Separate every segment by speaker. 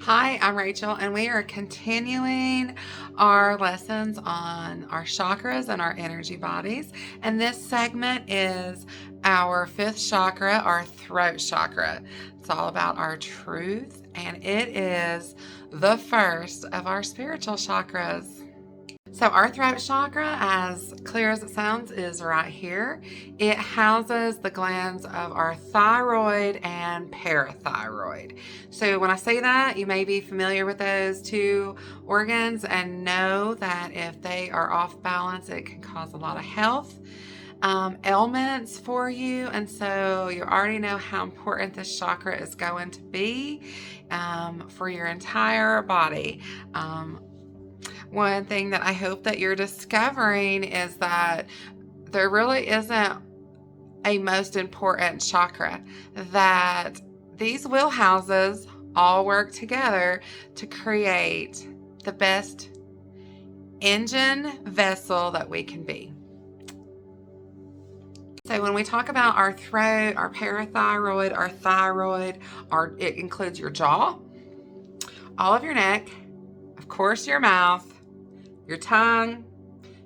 Speaker 1: Hi, I'm Rachel, and we are continuing our lessons on our chakras and our energy bodies. And this segment is our fifth chakra, our throat chakra. It's all about our truth, and it is the first of our spiritual chakras. So our throat chakra, as clear as it sounds, is right here. It houses the glands of our thyroid and parathyroid. So when I say that, you may be familiar with those two organs and know that if they are off balance, it can cause a lot of health ailments for you. And so you already know how important this chakra is going to be for your entire body. One thing that I hope that you're discovering is that there really isn't a most important chakra, that these wheelhouses all work together to create the best engine vessel that we can be. So when we talk about our throat, our parathyroid, our thyroid, it includes your jaw, all of your neck, of course your mouth, your tongue,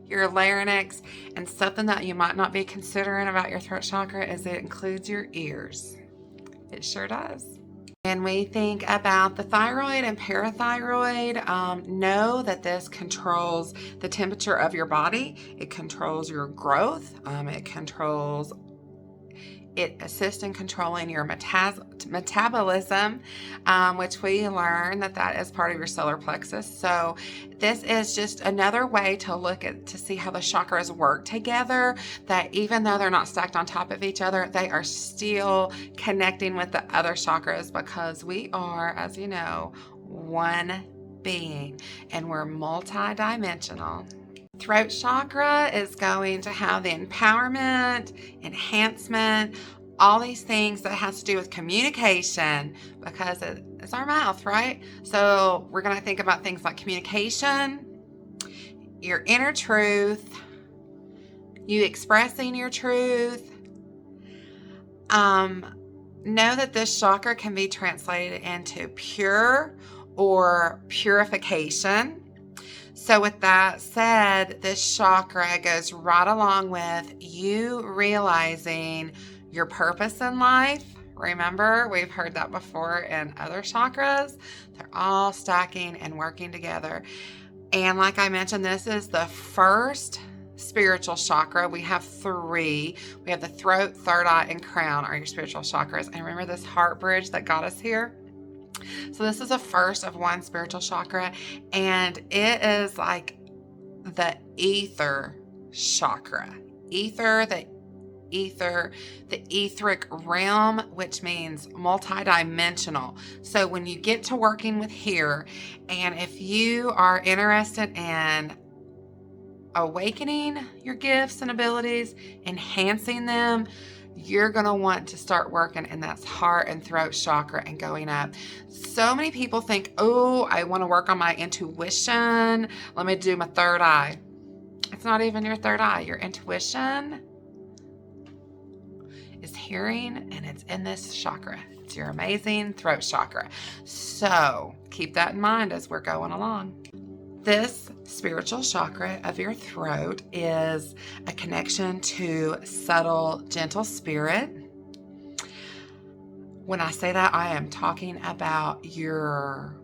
Speaker 1: your larynx, and something that you might not be considering about your throat chakra is it includes your ears. It sure does. When we think about the thyroid and parathyroid, know that this controls the temperature of your body. It controls your growth. It assists in controlling your metabolism, which we learn that is part of your solar plexus. So this is just another way to look at to see how the chakras work together, that even though they're not stacked on top of each other, they are still connecting with the other chakras, because we are, as you know, one being and we're multi-dimensional. Throat chakra is going to have the empowerment, enhancement, all these things that has to do with communication, because it's our mouth, right? So we're going to think about things like communication, your inner truth, you expressing your truth. Know that this chakra can be translated into pure or purification. So with that said, this chakra goes right along with you realizing your purpose in life. Remember, we've heard that before in other chakras. They're all stacking and working together. And like I mentioned, this is the first spiritual chakra. We have three. We have the throat, third eye, and crown are your spiritual chakras. And remember this heart bridge that got us here? So this is the first of one spiritual chakra, and it is like the ether chakra. The etheric realm, which means multidimensional. So when you get to working with here, and if you are interested in awakening your gifts and abilities, enhancing them, you're going to want to start working in that heart and throat chakra and going up. So many people think, oh, I want to work on my intuition. Let me do my third eye. It's not even your third eye. Your intuition is hearing, and it's in this chakra. It's your amazing throat chakra. So keep that in mind as we're going along. This spiritual chakra of your throat is a connection to subtle, gentle spirit. When I say that, I am talking about your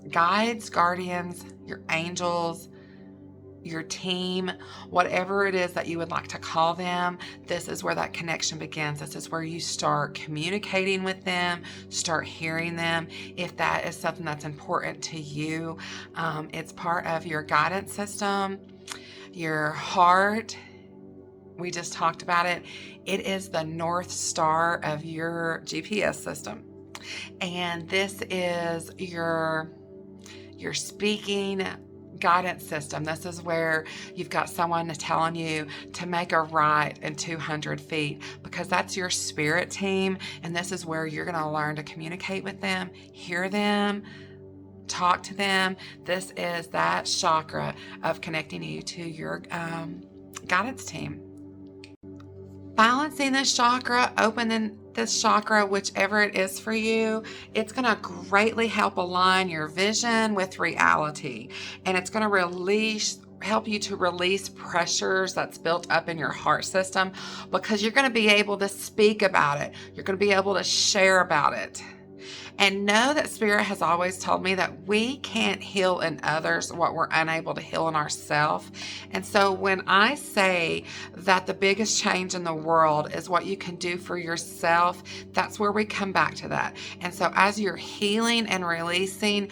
Speaker 1: guides, guardians, your angels, your team, whatever it is that you would like to call them. This is where that connection begins. This is where you start communicating with them, start hearing them. If that is something that's important to you, it's part of your guidance system, your heart. We just talked about it. It is the North Star of your GPS system. And this is your speaking guidance system. This is where you've got someone telling you to make a right in 200 feet, because that's your spirit team. And this is where you're going to learn to communicate with them, hear them, talk to them. This is that chakra of connecting you to your guidance team. Balancing this chakra, opening this chakra, whichever it is for you, it's going to greatly help align your vision with reality. And it's going to help you to release pressures that's built up in your heart system, because you're going to be able to speak about it. You're going to be able to share about it. And know that Spirit has always told me that we can't heal in others what we're unable to heal in ourselves. And so when I say that the biggest change in the world is what you can do for yourself, that's where we come back to that. And so as you're healing and releasing,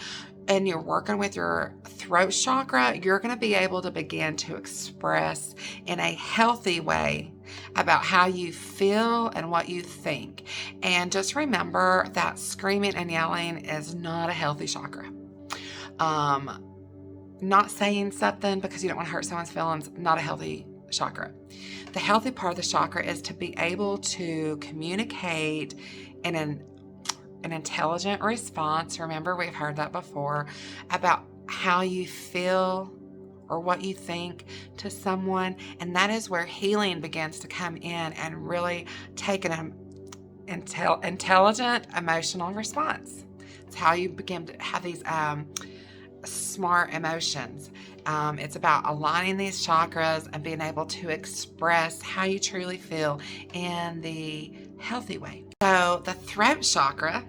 Speaker 1: and you're working with your throat chakra, you're going to be able to begin to express in a healthy way about how you feel and what you think. And just remember that screaming and yelling is not a healthy chakra. Not saying something because you don't want to hurt someone's feelings, not a healthy chakra. The healthy part of the chakra is to be able to communicate in an intelligent response. Remember, we've heard that before, about how you feel or what you think to someone. And that is where healing begins to come in and really take an intelligent emotional response. It's how you begin to have these smart emotions. It's about aligning these chakras and being able to express how you truly feel in the healthy way. So the throat chakra,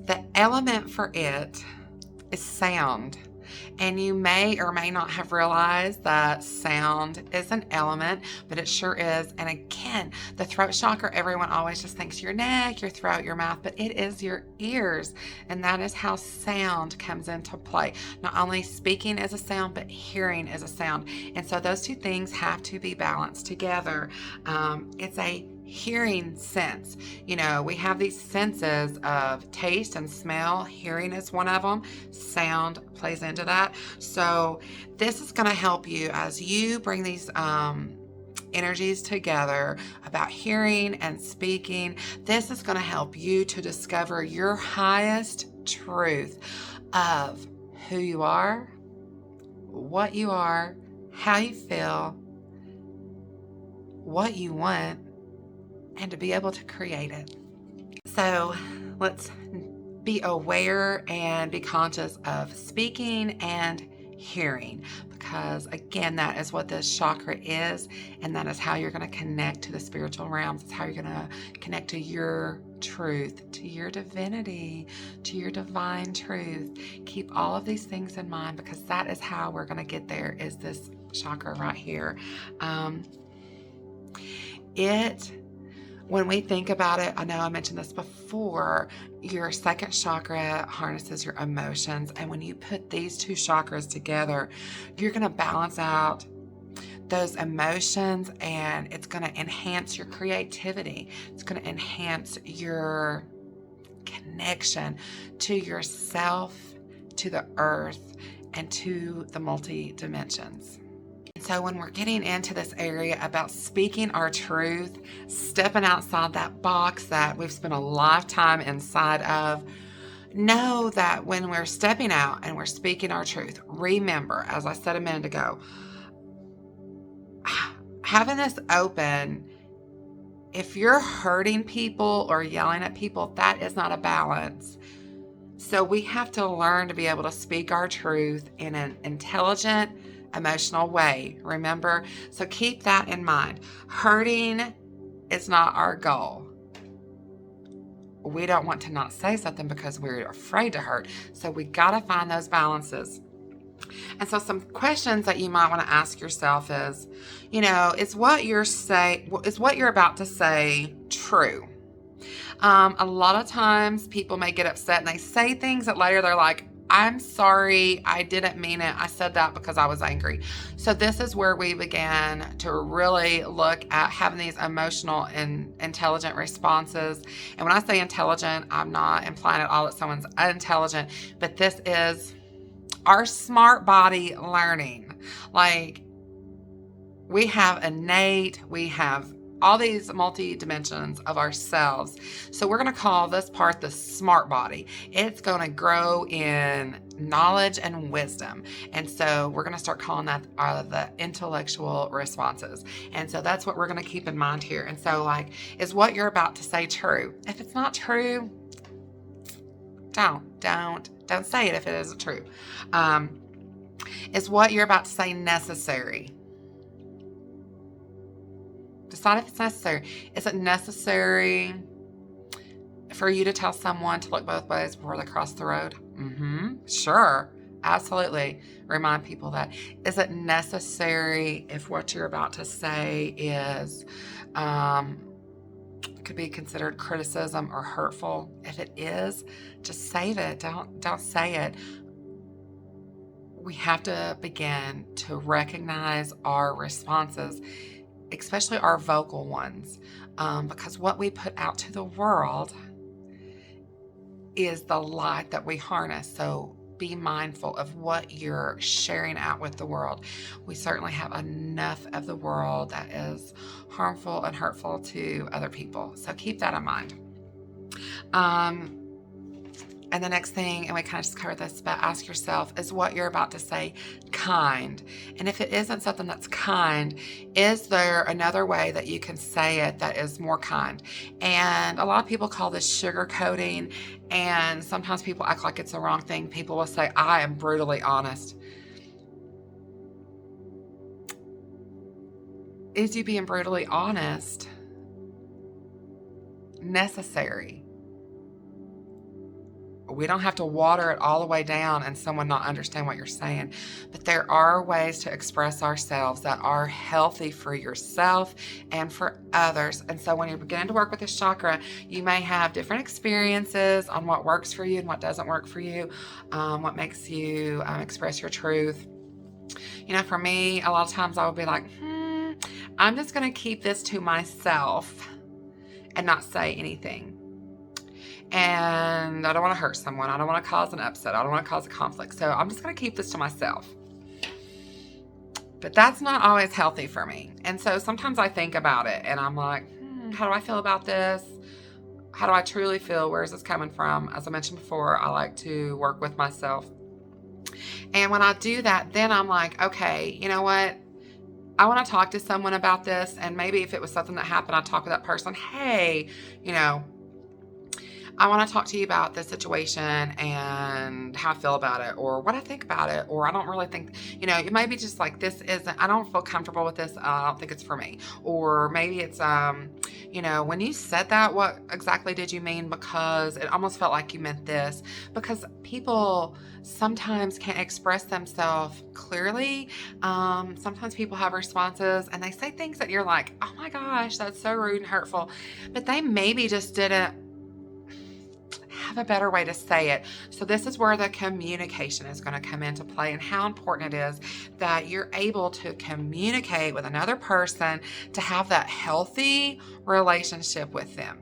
Speaker 1: the element for it is sound. And you may or may not have realized that sound is an element, but it sure is. And again, the throat chakra, everyone always just thinks your neck, your throat, your mouth, but it is your ears. And that is how sound comes into play. Not only speaking is a sound, but hearing is a sound. And so those two things have to be balanced together. It's a hearing sense. You know, we have these senses of taste and smell. Hearing is one of them. Sound plays into that. So this is going to help you as you bring these energies together about hearing and speaking. This is going to help you to discover your highest truth of who you are, what you are, how you feel, what you want, and to be able to create it. So let's be aware and be conscious of speaking and hearing, because again, that is what this chakra is, and that is how you're going to connect to the spiritual realms. It's how you're going to connect to your truth, to your divinity, to your divine truth. Keep all of these things in mind, because that is how we're going to get there, is this chakra right here. When we think about it, I know I mentioned this before, your second chakra harnesses your emotions. And when you put these two chakras together, you're going to balance out those emotions, and it's going to enhance your creativity. It's going to enhance your connection to yourself, to the earth, and to the multi-dimensions. So when we're getting into this area about speaking our truth, stepping outside that box that we've spent a lifetime inside of, know that when we're stepping out and we're speaking our truth, remember, as I said a minute ago, having this open, if you're hurting people or yelling at people, that is not a balance. So we have to learn to be able to speak our truth in an intelligent, emotional way. Remember? So keep that in mind. Hurting is not our goal. We don't want to not say something because we're afraid to hurt. So we got to find those balances. And so some questions that you might want to ask yourself is, is what you're about to say true? A lot of times people may get upset and they say things that later they're like, I'm sorry, I didn't mean it. I said that because I was angry. So this is where we began to really look at having these emotional and intelligent responses. And when I say intelligent, I'm not implying at all that someone's unintelligent, but this is our smart body learning. Like, we have we have all these multi-dimensions of ourselves. So we're going to call this part the smart body. It's going to grow in knowledge and wisdom. And so we're going to start calling that the intellectual responses. And so that's what we're going to keep in mind here. And so, like, is what you're about to say true? If it's not true, don't say it if it isn't true. Is what you're about to say necessary? Decide if it's necessary. Is it necessary for you to tell someone to look both ways before they cross the road? Sure. Absolutely. Remind people that. Is it necessary if what you're about to say is could be considered criticism or hurtful? If it is, just save it. Don't say it. We have to begin to recognize our responses, especially our vocal ones, because what we put out to the world is the light that we harness. So be mindful of what you're sharing out with the world. We certainly have enough of the world that is harmful and hurtful to other people. So keep that in mind. And the next thing, and we kind of just covered this, but ask yourself, is what you're about to say kind? And if it isn't something that's kind, is there another way that you can say it that is more kind? And a lot of people call this sugarcoating, and sometimes people act like it's the wrong thing. People will say, I am brutally honest. Is you being brutally honest necessary? We don't have to water it all the way down and someone not understand what you're saying. But there are ways to express ourselves that are healthy for yourself and for others. And so when you're beginning to work with this chakra, you may have different experiences on what works for you and what doesn't work for you, what makes you express your truth. You know, for me, a lot of times I would be like, I'm just going to keep this to myself and not say anything. And I don't want to hurt someone. I don't want to cause an upset. I don't want to cause a conflict. So I'm just going to keep this to myself. But that's not always healthy for me. And so sometimes I think about it and I'm like, how do I feel about this? How do I truly feel? Where is this coming from? As I mentioned before, I like to work with myself. And when I do that, then I'm like, okay, you know what? I want to talk to someone about this. And maybe if it was something that happened, I'd talk with that person. Hey, you know, I want to talk to you about this situation and how I feel about it or what I think about it. Or I don't really think, you know, it might be just like, I don't feel comfortable with this. I don't think it's for me. Or maybe it's, you know, when you said that, what exactly did you mean? Because it almost felt like you meant this. Because people sometimes can't express themselves clearly. Sometimes people have responses and they say things that you're like, oh my gosh, that's so rude and hurtful. But they maybe just didn't have a better way to say it. So this is where the communication is going to come into play and how important it is that you're able to communicate with another person to have that healthy relationship with them.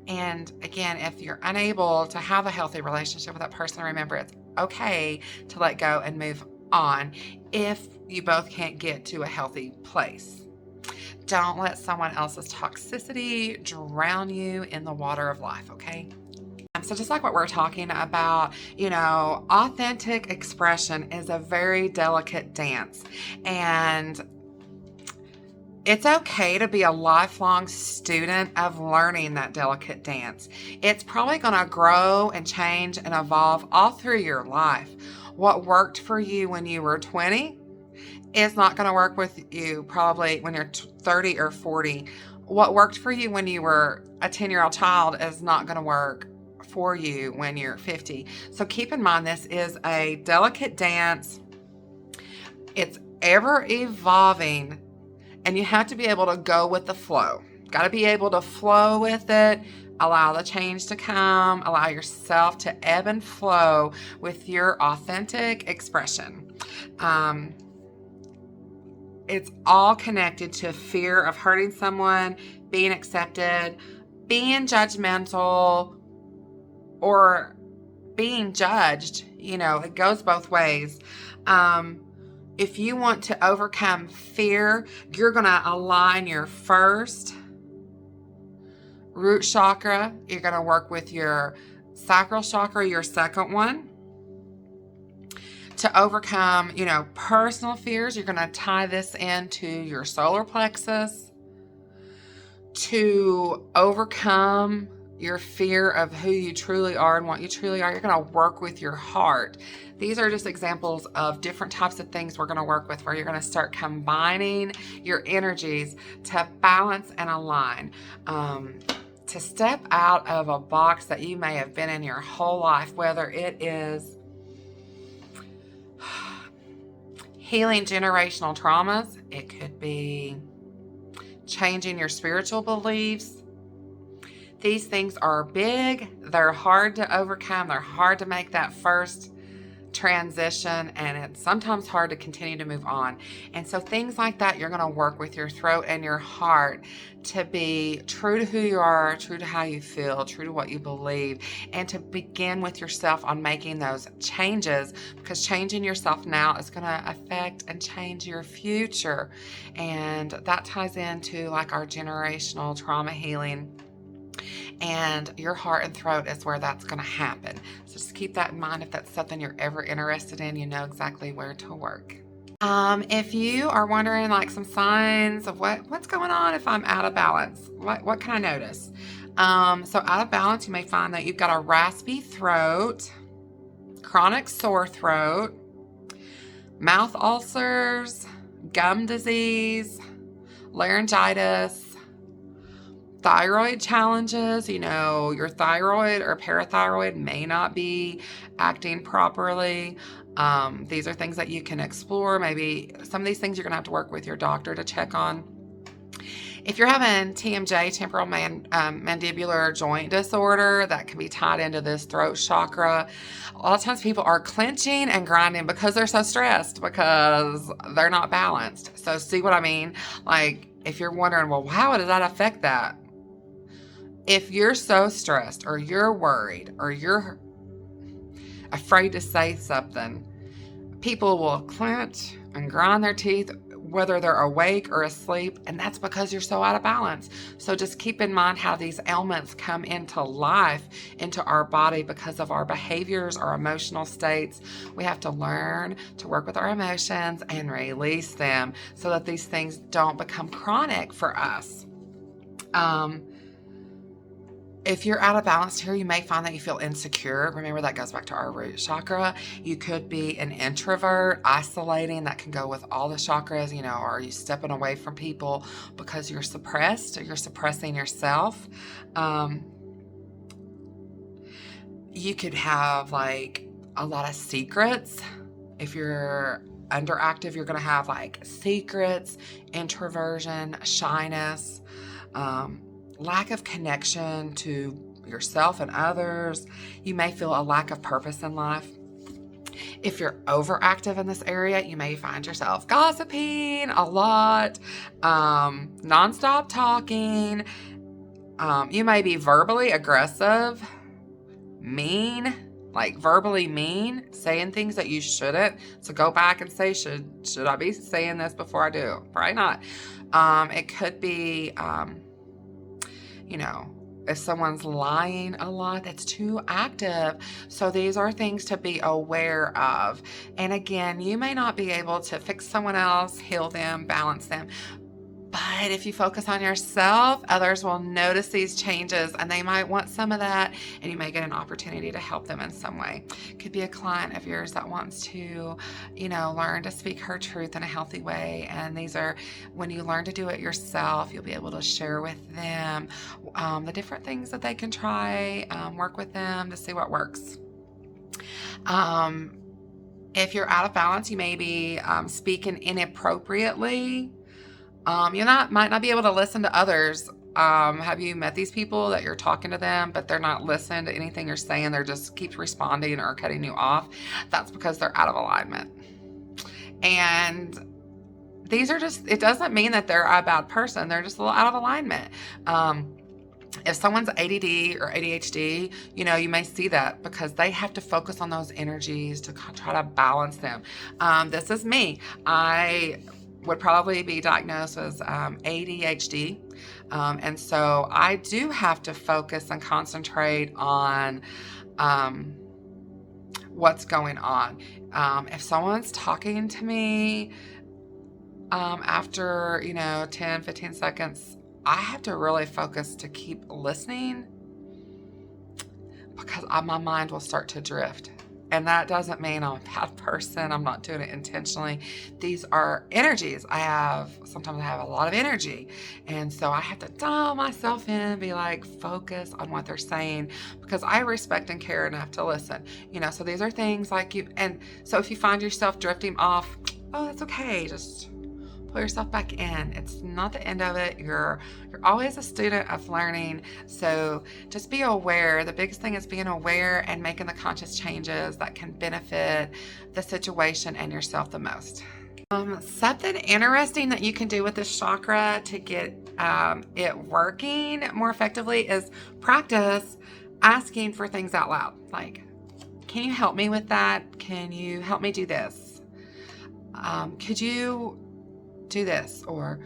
Speaker 1: And again, if you're unable to have a healthy relationship with that person, remember it's okay to let go and move on if you both can't get to a healthy place. Don't let someone else's toxicity drown you in the water of life, okay? So just like what we're talking about, you know, authentic expression is a very delicate dance. And it's okay to be a lifelong student of learning that delicate dance. It's probably going to grow and change and evolve all through your life. What worked for you when you were 20 is not going to work with you probably when you're 30 or 40. What worked for you when you were a 10-year-old child is not going to work for you when you're 50. So keep in mind, this is a delicate dance. It's ever evolving, and you have to be able to go with the flow. Got to be able to flow with it. Allow the change to come. Allow yourself to ebb and flow with your authentic expression. It's all connected to fear of hurting someone, being accepted, being judgmental, or being judged. You know, it goes both ways. If you want to overcome fear, you're going to align your first root chakra. You're going to work with your sacral chakra, your second one. to overcome, personal fears. You're going to tie this into your solar plexus to overcome your fear of who you truly are and what you truly are. You're going to work with your heart. These are just examples of different types of things we're going to work with, where you're going to start combining your energies to balance and align, to step out of a box that you may have been in your whole life, whether it is healing generational traumas. It could be changing your spiritual beliefs. These things are big. They're hard to overcome. They're hard to make that first transition, and it's sometimes hard to continue to move on. And so things like that, you're going to work with your throat and your heart to be true to who you are, true to how you feel, true to what you believe, and to begin with yourself on making those changes, because changing yourself now is going to affect and change your future. And that ties into like our generational trauma healing. And your heart and throat is where that's going to happen. So just keep that in mind. If that's something you're ever interested in, you know exactly where to work. If you are wondering like some signs of what's going on if I'm out of balance, what can I notice? So out of balance, you may find that you've got a raspy throat, chronic sore throat, mouth ulcers, gum disease, laryngitis, thyroid challenges. Your thyroid or parathyroid may not be acting properly. These are things that you can explore. Maybe some of these things you're going to have to work with your doctor to check on. If you're having TMJ, temporal mandibular joint disorder, that can be tied into this throat chakra. A lot of times people are clenching and grinding because they're so stressed, because they're not balanced. So see what I mean? Like, if you're wondering, well, how does that affect that? If you're so stressed, or you're worried, or you're afraid to say something, people will clench and grind their teeth, whether they're awake or asleep, and that's because you're so out of balance. So just keep in mind how these ailments come into life, into our body, because of our behaviors, our emotional states. We have to learn to work with our emotions and release them so that these things don't become chronic for us. If you're out of balance here, you may find that you feel insecure. Remember, that goes back to our root chakra. You could be an introvert, isolating. That can go with all the chakras. Are you stepping away from people because you're suppressed, or you're suppressing yourself? You could have like a lot of secrets. If you're underactive, you're going to have like secrets, introversion, shyness, lack of connection to yourself and others. You may feel a lack of purpose in life. If you're overactive in this area, you may find yourself gossiping a lot, nonstop talking. You may be verbally aggressive, mean, like verbally mean, saying things that you shouldn't. So go back and say, should I be saying this before I do? Probably not. It could be, if someone's lying a lot, that's too active. So these are things to be aware of. And again, you may not be able to fix someone else, heal them, balance them. But if you focus on yourself, others will notice these changes, and they might want some of that, and you may get an opportunity to help them in some way. Could be a client of yours that wants to, learn to speak her truth in a healthy way. And these are, when you learn to do it yourself, you'll be able to share with them the different things that they can try, work with them to see what works. If you're out of balance, you may be speaking inappropriately. You might not be able to listen to others. Have you met these people that you're talking to them, but they're not listening to anything you're saying? They're just keep responding or cutting you off. That's because they're out of alignment. And these are just, it doesn't mean that they're a bad person. They're just a little out of alignment. If someone's ADD or ADHD, you may see that because they have to focus on those energies to try to balance them. This is me. I would probably be diagnosed as ADHD. And so I do have to focus and concentrate on what's going on. If someone's talking to me after, 10, 15 seconds, I have to really focus to keep listening, because my mind will start to drift. And that doesn't mean I'm a bad person. I'm not doing it intentionally. These are energies. Sometimes I have a lot of energy. And so I have to dial myself in, be like, focus on what they're saying, because I respect and care enough to listen. So these are things like and so if you find yourself drifting off, oh, that's okay. Just pull yourself back in. It's not the end of it. You're always a student of learning. So just be aware. The biggest thing is being aware and making the conscious changes that can benefit the situation and yourself the most. Something interesting that you can do with this chakra to get it working more effectively is practice asking for things out loud. Like, can you help me with that? Can you help me do this? Could you do this? Or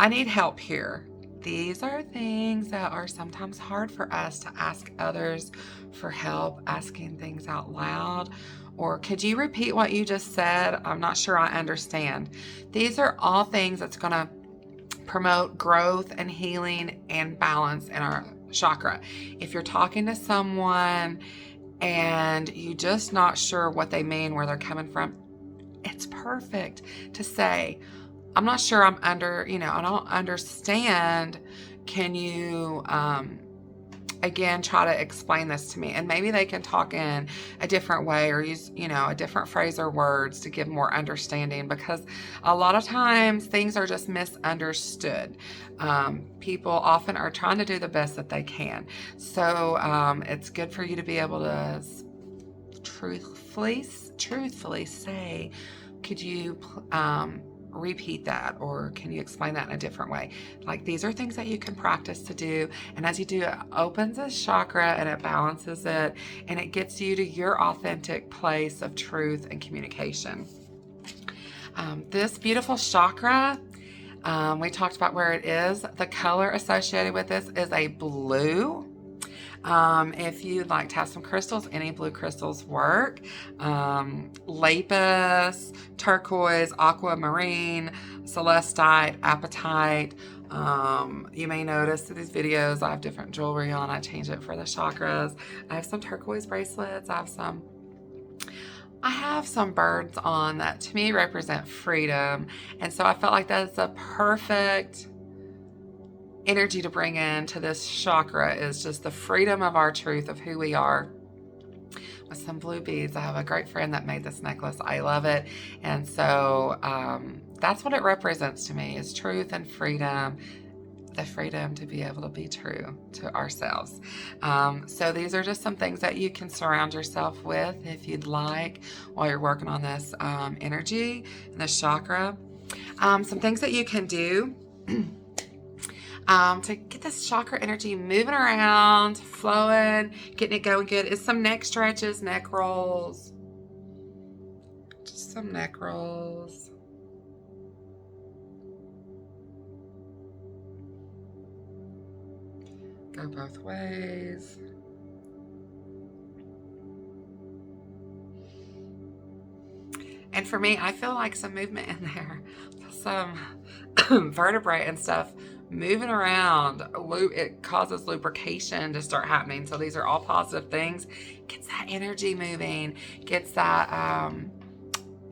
Speaker 1: I need help here. These are things that are sometimes hard for us to ask others for help, asking things out loud. Or could you repeat what you just said? I'm not sure I understand. These are all things that's going to promote growth and healing and balance in our chakra. If you're talking to someone and you're just not sure what they mean, where they're coming from, it's perfect to say, I'm not sure I don't understand. Can you, again, try to explain this to me? And maybe they can talk in a different way or use, a different phrase or words to give more understanding, because a lot of times things are just misunderstood. People often are trying to do the best that they can. So it's good for you to be able to truthfully say, could you repeat that, or can you explain that in a different way? Like, these are things that you can practice to do, and as you do, it opens this chakra and it balances it, and it gets you to your authentic place of truth and communication. This beautiful chakra, we talked about where it is. The color associated with this is a blue. If you'd like to have some crystals, any blue crystals work. Lapis, turquoise, aquamarine, celestite, apatite. You may notice in these videos I have different jewelry on. I change it for the chakras. I have some turquoise bracelets. I have some birds on that to me represent freedom. And so I felt like that's a perfect energy to bring into this chakra, is just the freedom of our truth of who we are, with some blue beads. I have a great friend that made this necklace. I love it. And so that's what it represents to me, is truth and freedom, the freedom to be able to be true to ourselves. So these are just some things that you can surround yourself with if you'd like while you're working on this energy and this chakra. Some things that you can do to get this chakra energy moving around, flowing, getting it going good, is some neck stretches, neck rolls. Just some neck rolls. Go both ways. And for me, I feel like some movement in there, some vertebrae and stuff moving around. It causes lubrication to start happening. So these are all positive things. Gets that energy moving, gets that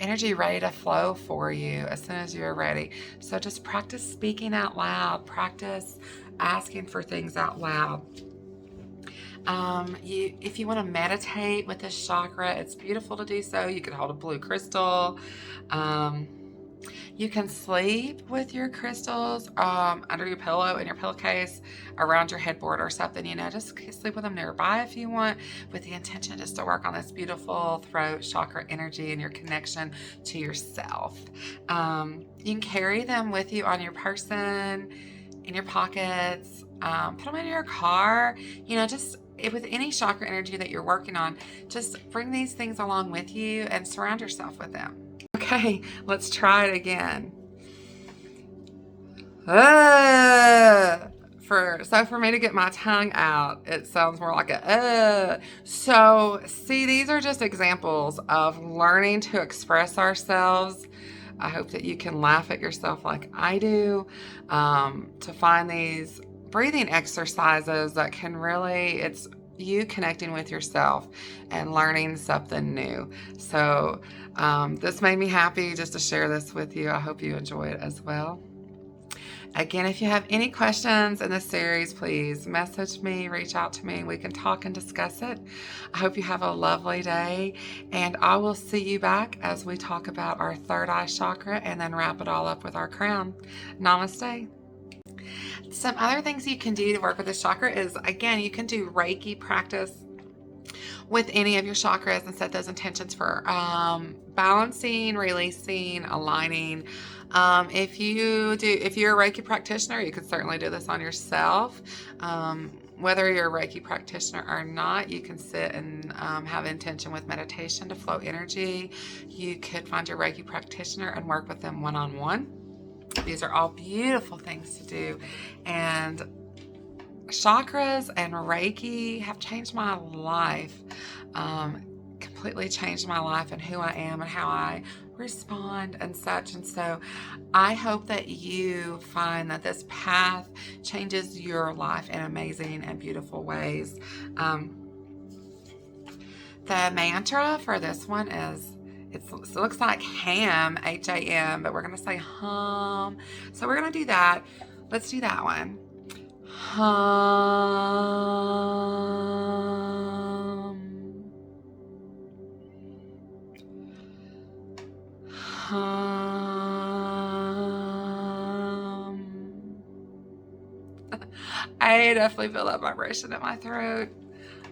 Speaker 1: energy ready to flow for you as soon as you're ready. So just practice speaking out loud, practice asking for things out loud. If you want to meditate with this chakra, it's beautiful to do so. You can hold a blue crystal. You can sleep with your crystals under your pillow, in your pillowcase, around your headboard or something. Just sleep with them nearby if you want, with the intention just to work on this beautiful throat chakra energy and your connection to yourself. You can carry them with you on your person, in your pockets, put them in your car. Just with any chakra energy that you're working on, just bring these things along with you and surround yourself with them. Okay, let's try it again. for me to get my tongue out, it sounds more like a So see, these are just examples of learning to express ourselves. I hope that you can laugh at yourself like I do, to find these breathing exercises that can really, it's you connecting with yourself and learning something new. So this made me happy just to share this with you. I hope you enjoy it as well. Again, if you have any questions in this series, please message me, reach out to me, and we can talk and discuss it. I hope you have a lovely day, and I will see you back as we talk about our third eye chakra and then wrap it all up with our crown. Namaste. Some other things you can do to work with this chakra is, again, you can do Reiki practice with any of your chakras and set those intentions for balancing, releasing, aligning. If you're a Reiki practitioner, you can certainly do this on yourself. Whether you're a Reiki practitioner or not, you can sit and have intention with meditation to flow energy. You could find your Reiki practitioner and work with them one-on-one. These are all beautiful things to do. And chakras and Reiki have changed my life, completely changed my life and who I am and how I respond and such. And so I hope that you find that this path changes your life in amazing and beautiful ways. The mantra for this one is, it looks like ham, H-A-M, but we're going to say hum. So we're going to do that. Let's do that one. Hum. Hum. I definitely feel that vibration in my throat.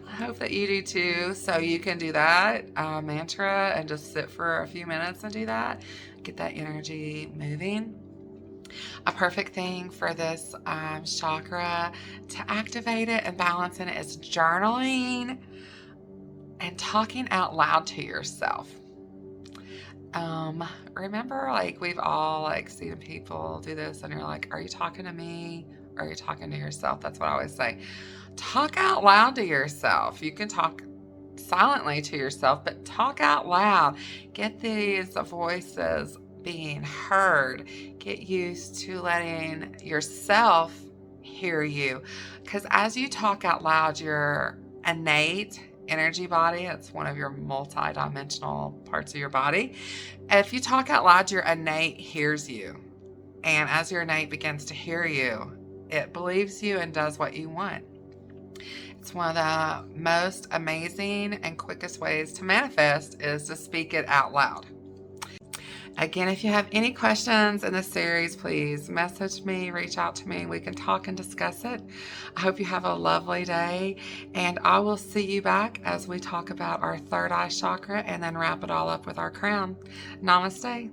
Speaker 1: I hope that you do too. So you can do that mantra and just sit for a few minutes and do that. Get that energy moving. A perfect thing for this chakra to activate it and balance in it is journaling and talking out loud to yourself. Remember, like, we've all seen people do this and you're like, are you talking to me? Or are you talking to yourself? That's what I always say. Talk out loud to yourself. You can talk silently to yourself, but talk out loud. Get these voices being heard. Get used to letting yourself hear you. Because as you talk out loud, your innate energy body, it's one of your multi-dimensional parts of your body. If you talk out loud, your innate hears you. And as your innate begins to hear you, it believes you and does what you want. It's one of the most amazing and quickest ways to manifest is to speak it out loud. Again, if you have any questions in this series, please message me, reach out to me, we can talk and discuss it. I hope you have a lovely day, and I will see you back as we talk about our third eye chakra and then wrap it all up with our crown. Namaste.